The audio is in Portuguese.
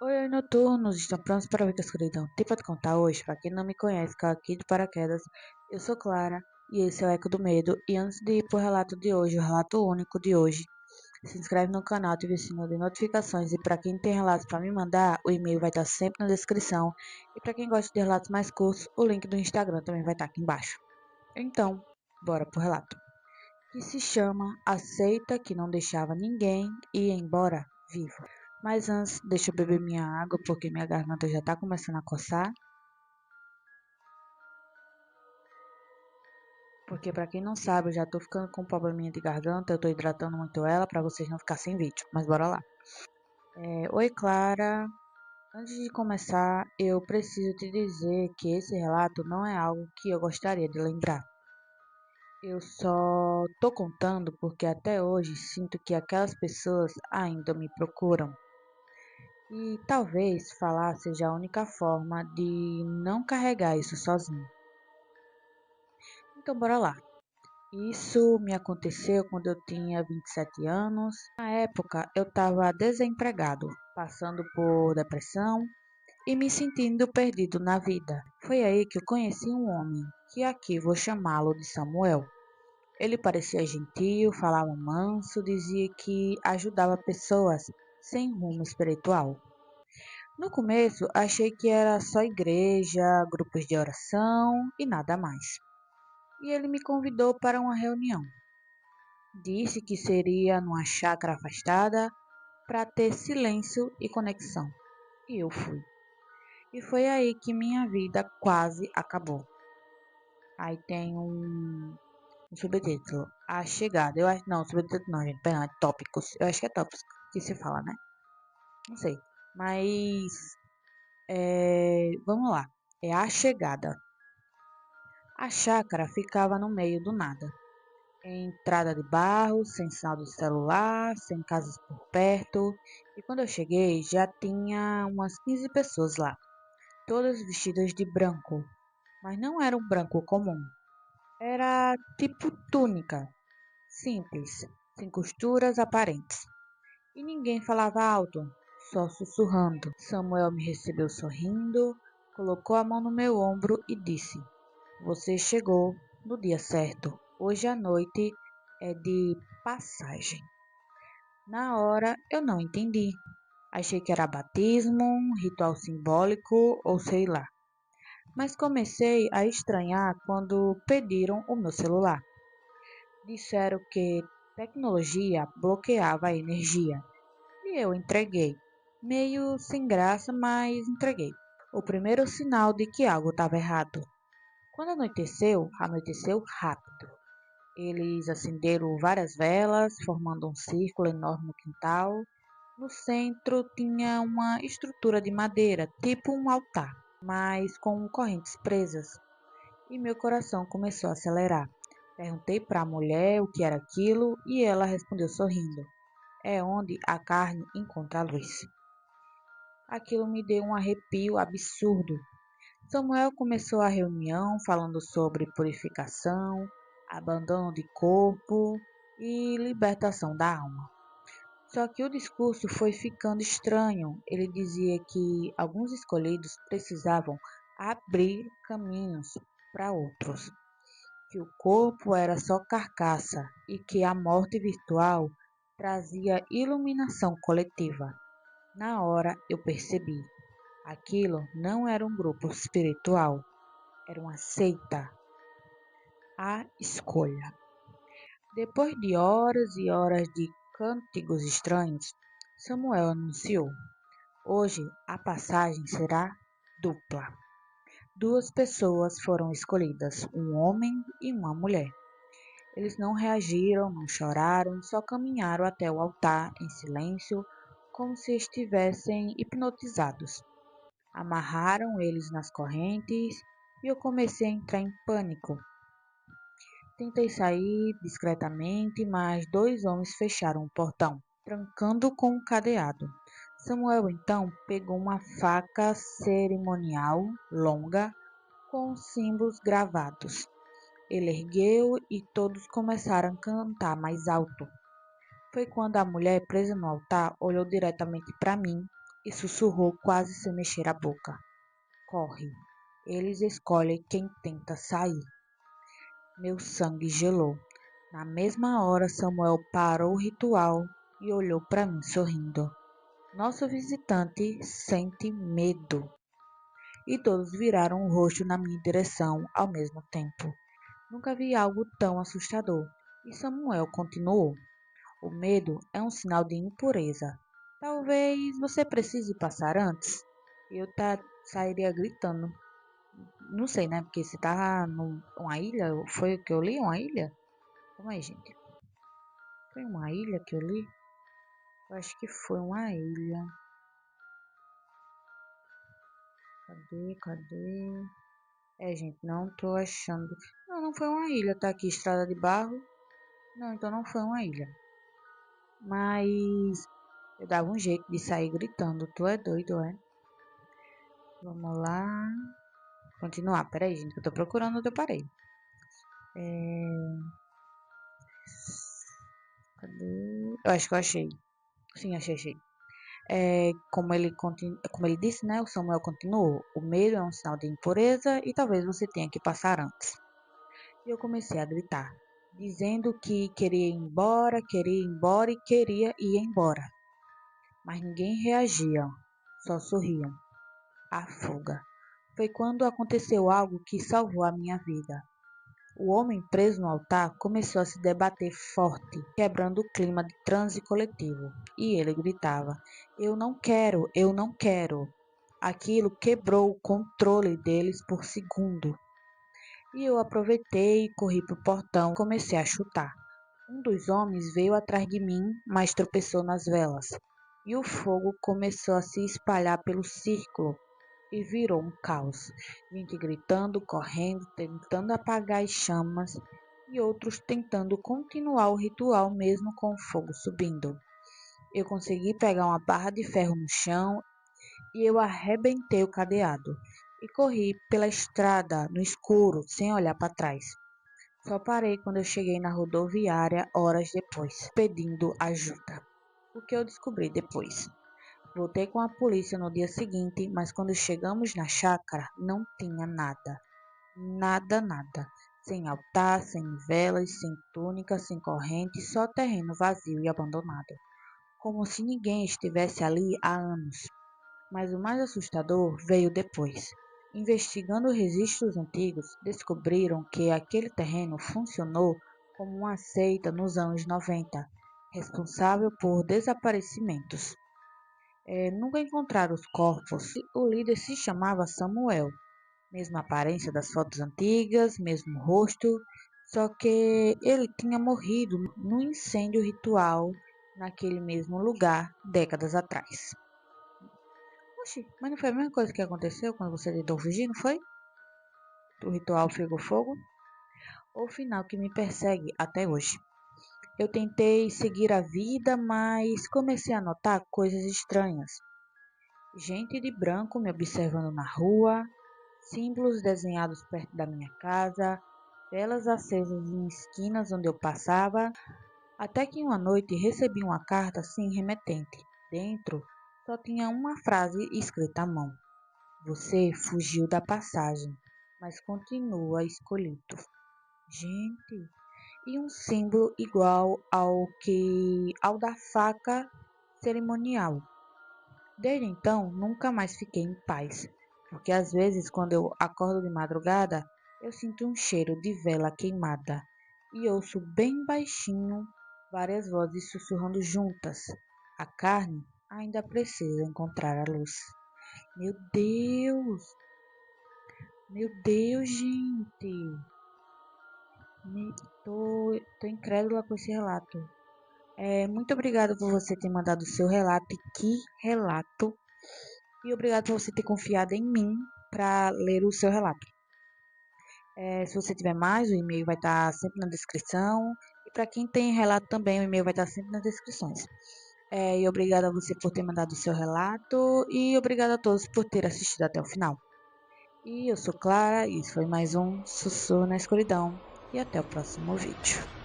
Oi, noturnos, estão prontos para ver a escuridão? Tem pra te contar hoje? Pra quem não me conhece, caiu aqui de paraquedas. Eu sou Clara e esse é o Eco do Medo. E antes de ir pro relato de hoje, o relato único de hoje, se inscreve no canal, ativa o sininho de notificações. E para quem tem relatos para me mandar, o e-mail vai estar sempre na descrição. E para quem gosta de relatos mais curtos, o link do Instagram também vai estar aqui embaixo. Então, bora pro relato. Que se chama A Seita que não deixava ninguém ir embora vivo. Mas antes, deixa eu beber minha água porque minha garganta já tá começando a coçar. Porque pra quem não sabe, eu já tô ficando com um probleminha de garganta, eu tô hidratando muito ela pra vocês não ficarem sem vídeo. Mas bora lá. Oi, Clara. Antes de começar, eu preciso te dizer que esse relato não é algo que eu gostaria de lembrar. Eu só tô contando porque até hoje sinto que aquelas pessoas ainda me procuram. E talvez falar seja a única forma de não carregar isso sozinho. Então bora lá. Isso me aconteceu quando eu tinha 27 anos. Na época eu estava desempregado, passando por depressão e me sentindo perdido na vida. Foi aí que eu conheci um homem, que aqui vou chamá-lo de Samuel. Ele parecia gentil, falava manso, dizia que ajudava pessoas sem rumo espiritual. No começo, achei que era só igreja, grupos de oração e nada mais. E ele me convidou para uma reunião. Disse que seria numa chácara afastada para ter silêncio e conexão. E eu fui. E foi aí que minha vida quase acabou. Aí tem um subtítulo. A chegada. Eu acho, não, subtítulo não, gente. Perdão, é tópicos. Eu acho que é tópicos que se fala, né? Não sei. Mas, vamos lá. É a chegada. A chácara ficava no meio do nada. Entrada de barro, sem sinal de celular, sem casas por perto. E quando eu cheguei, já tinha umas 15 pessoas lá, todas vestidas de branco. Mas não era um branco comum. Era tipo túnica, simples, sem costuras aparentes. E ninguém falava alto, só sussurrando. Samuel me recebeu sorrindo, colocou a mão no meu ombro e disse: Você chegou no dia certo. Hoje à noite é de passagem. Na hora eu não entendi. Achei que era batismo, um ritual simbólico ou sei lá. Mas comecei a estranhar quando pediram o meu celular. Disseram que tecnologia bloqueava a energia. E eu entreguei. Meio sem graça, mas entreguei. O primeiro sinal de que algo estava errado. Quando anoiteceu, anoiteceu rápido. Eles acenderam várias velas, formando um círculo enorme no quintal. No centro tinha uma estrutura de madeira, tipo um altar, mas com correntes presas. E meu coração começou a acelerar. Perguntei para a mulher o que era aquilo e ela respondeu sorrindo: É onde a carne encontra a luz. Aquilo me deu um arrepio absurdo. Samuel começou a reunião falando sobre purificação, abandono de corpo e libertação da alma. Só que o discurso foi ficando estranho. Ele dizia que alguns escolhidos precisavam abrir caminhos para outros, que o corpo era só carcaça e que a morte virtual trazia iluminação coletiva. Na hora eu percebi, aquilo não era um grupo espiritual, era uma seita. A escolha. Depois de horas e horas de cânticos estranhos, Samuel anunciou: Hoje a passagem será dupla. Duas pessoas foram escolhidas, um homem e uma mulher. Eles não reagiram, não choraram, só caminharam até o altar em silêncio, como se estivessem hipnotizados. Amarraram eles nas correntes e eu comecei a entrar em pânico. Tentei sair discretamente, mas dois homens fecharam o portão, trancando com um cadeado. Samuel então pegou uma faca cerimonial longa com símbolos gravados. Ele ergueu e todos começaram a cantar mais alto. Foi quando a mulher presa no altar olhou diretamente para mim e sussurrou quase sem mexer a boca. Corre. Eles escolhem quem tenta sair. Meu sangue gelou. Na mesma hora, Samuel parou o ritual e olhou para mim sorrindo. Nosso visitante sente medo. E todos viraram o rosto na minha direção ao mesmo tempo. Nunca vi algo tão assustador. E Samuel continuou. O medo é um sinal de impureza. Talvez você precise passar antes. Sairia gritando. Não sei, né? Porque se tá numa ilha, foi o que eu li? Uma ilha? Como é, gente? Foi uma ilha que eu li? Eu acho que foi uma ilha. Cadê? Gente, não tô achando. Não, não foi uma ilha. Tá aqui, estrada de barro. Não, então não foi uma ilha. Mas eu dava um jeito de sair gritando. Tu é doido, é? Vamos lá. Continuar. Peraí, gente, que eu tô procurando onde eu parei. Cadê? Eu acho que eu achei. Sim, achei. Como ele disse, né? O Samuel continuou. O medo é um sinal de impureza e talvez você tenha que passar antes. E eu comecei a gritar, dizendo que queria ir embora e queria ir embora. Mas ninguém reagia, só sorriam. A fuga. Foi quando aconteceu algo que salvou a minha vida. O homem preso no altar começou a se debater forte, quebrando o clima de transe coletivo. E ele gritava: Eu não quero, eu não quero. Aquilo quebrou o controle deles por segundo. E eu aproveitei e corri para o portão e comecei a chutar. Um dos homens veio atrás de mim, mas tropeçou nas velas. E o fogo começou a se espalhar pelo círculo e virou um caos. Gente gritando, correndo, tentando apagar as chamas e outros tentando continuar o ritual mesmo com o fogo subindo. Eu consegui pegar uma barra de ferro no chão e eu arrebentei o cadeado e corri pela estrada no escuro sem olhar para trás. Só parei quando eu cheguei na rodoviária horas depois, pedindo ajuda. O que eu descobri depois. Voltei com a polícia no dia seguinte, mas quando chegamos na chácara, não tinha nada. Nada. Sem altar, sem velas, sem túnica, sem corrente, só terreno vazio e abandonado. Como se ninguém estivesse ali há anos. Mas o mais assustador veio depois. Investigando registros antigos, descobriram que aquele terreno funcionou como uma seita nos anos 90, responsável por desaparecimentos. Nunca encontraram os corpos. O líder se chamava Samuel, mesma aparência das fotos antigas, mesmo rosto, só que ele tinha morrido num incêndio ritual naquele mesmo lugar décadas atrás. Oxi, mas não foi a mesma coisa que aconteceu quando você tentou fugir, não foi? O ritual pegou fogo? O final que me persegue até hoje. Eu tentei seguir a vida, mas comecei a notar coisas estranhas. Gente de branco me observando na rua, símbolos desenhados perto da minha casa, velas acesas em esquinas onde eu passava, até que uma noite recebi uma carta sem remetente. Dentro só tinha uma frase escrita à mão. Você fugiu da passagem, mas continua escolhido. Gente, e um símbolo igual ao da faca cerimonial. Desde então, nunca mais fiquei em paz, porque às vezes quando eu acordo de madrugada, eu sinto um cheiro de vela queimada e ouço bem baixinho várias vozes sussurrando juntas. A carne ainda precisa encontrar a luz. Meu Deus! Meu Deus, gente! Tô incrédula com esse relato. Muito obrigada por você ter mandado o seu relato. E que relato! E obrigado por você ter confiado em mim para ler o seu relato. Se você tiver mais, o e-mail vai estar sempre na descrição. E para quem tem relato também, o e-mail vai estar sempre nas descrições. E obrigada a você por ter mandado o seu relato. E obrigada a todos por ter assistido até o final. E eu sou Clara e isso foi mais um Sussurro na Escuridão. E até o próximo vídeo.